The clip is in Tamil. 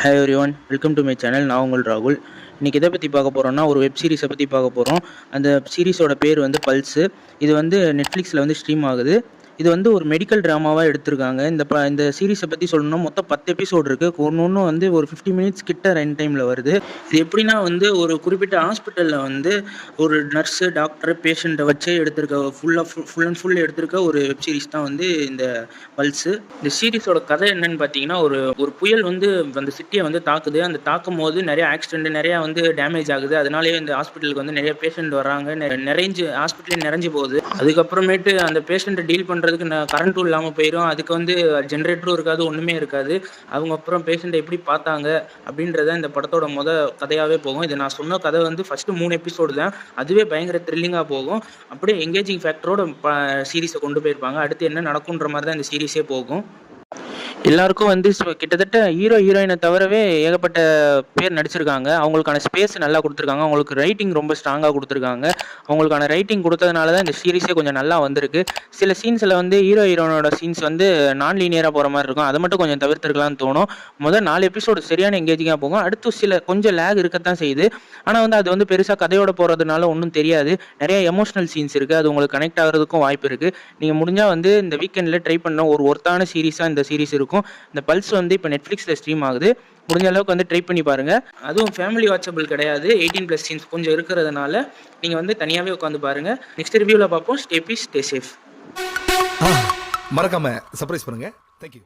Hi everyone, welcome to my channel. நான் உங்கள் ராகுல். இன்றைக்கி எதை பற்றி பார்க்க போகிறோம்னா, ஒரு வெப் சீரிஸை பற்றி பார்க்க போகிறோம். அந்த சீரிஸோட பேர் வந்து பல்ஸு. இது வந்து நெட்ஃப்ளிக்ஸில் வந்து ஸ்ட்ரீம் ஆகுது. இது வந்து ஒரு மெடிக்கல் ட்ராமாவாக எடுத்திருக்காங்க. இந்த சீரிஸை பற்றி சொல்லணும்னா மொத்தம் 10 எபிசோடு இருக்குது. ஒன்று வந்து ஒரு 50 மினிட்ஸ் கிட்ட ரன் டைமில் வருது. இது எப்படின்னா வந்து ஒரு குறிப்பிட்ட ஹாஸ்பிட்டலில் வந்து ஒரு நர்ஸு, டாக்டர், பேஷண்ட்டை வச்சே எடுத்திருக்க ஃபுல் அண்ட் ஃபுல் எடுத்திருக்க ஒரு வெப் சீரிஸ் தான் வந்து இந்த பல்ஸு. இந்த சீரிஸோட கதை என்னன்னு பார்த்தீங்கன்னா, ஒரு புயல் வந்து அந்த சிட்டியை வந்து தாக்குது. அந்த தாக்கும் போது நிறைய ஆக்சிடென்ட், நிறையா வந்து டேமேஜ் ஆகுது. அதனாலேயே இந்த ஹாஸ்பிட்டலுக்கு வந்து நிறைய பேஷண்ட் வராங்க. ஹாஸ்பிட்டலே நிறைஞ்சு போகுது. அதுக்கப்புறமேட்டு அந்த பேஷண்ட்டை டீல் பண்ணுறதுக்கு கரண்ட்டும் இல்லாமல் போயிடும். அதுக்கு வந்து ஜென்ரேட்டரும் இருக்காது, ஒன்றுமே இருக்காது. அவங்க அப்புறம் பேஷண்ட்டை எப்படி பார்த்தாங்க அப்படின்றத இந்த படத்தோட கதையாகவே போகும். இது நான் சொன்ன கதை வந்து ஃபஸ்ட்டு 3 எபிசோடு தான். அதுவே பயங்கர த்ரில்லிங்காக போகும். அப்படியே எங்கேஜிங் ஃபேக்டரோட சீரிஸை கொண்டு போயிருப்பாங்க. அடுத்து என்ன நடக்குன்ற மாதிரி தான் இந்த சீரிஸே போகும். எல்லாருக்கும் வந்து கிட்டத்தட்ட ஹீரோயினை தவிரவே ஏகப்பட்ட பேர் நடிச்சிருக்காங்க. அவங்களுக்கான ஸ்பேஸ் நல்லா கொடுத்துருக்காங்க. அவங்களுக்கு ரைட்டிங் ரொம்ப ஸ்ட்ராங்காக கொடுத்துருக்காங்க. அவங்களுக்கான ரைட்டிங் கொடுத்ததுனால தான் இந்த சீரிஸே கொஞ்சம் நல்லா வந்திருக்கு. சில சீன்ஸில் வந்து ஹீரோயினோட சீன்ஸ் வந்து நான் லீனியராக போகிற மாதிரி இருக்கும். அதை மட்டும் கொஞ்சம் தவிர்த்துருக்கலாம்னு தோணும். முதல் 4 எபிசோடு சரியான எங்கேஜிங்காக போகும். அடுத்து கொஞ்சம் லேக் இருக்கத்தான் செய்யுது. ஆனால் வந்து அது வந்து பெருசாக கதையோட போகிறதுனால ஒன்றும் தெரியாது. நிறைய எமோஷனல் சீன்ஸ் இருக்குது. அது உங்களுக்கு கனெக்ட் ஆகிறதுக்கும் வாய்ப்பு இருக்குது. நீங்கள் முடிஞ்சால் வந்து இந்த வீக்கெண்டில் ட்ரை பண்ண ஒரு ஒர்த்தான சீரிஸாக இந்த சீரிஸ் இருக்கும். இந்த பல்ஸ் வந்து இப்போ நெட்ஃப்ளிக்ஸில் ஸ்ட்ரீம் ஆகுது. முடிஞ்ச அளவுக்கு வந்து ட்ரை பண்ணி பாருங்கள். அதுவும் ஃபேமிலி வாட்சபிள் கிடையாது. 18+ சீன்ஸ் கொஞ்சம் இருக்கிறதுனால நீங்கள் வந்து தனியாகவே உட்காந்து பாருங்கள். நெக்ஸ்ட் ரிவ்யூவில் பார்ப்போம். Stay peace, stay safe. மறக்காம சர்ப்ரைஸ் பண்ணுங்க. தேங்க்யூ.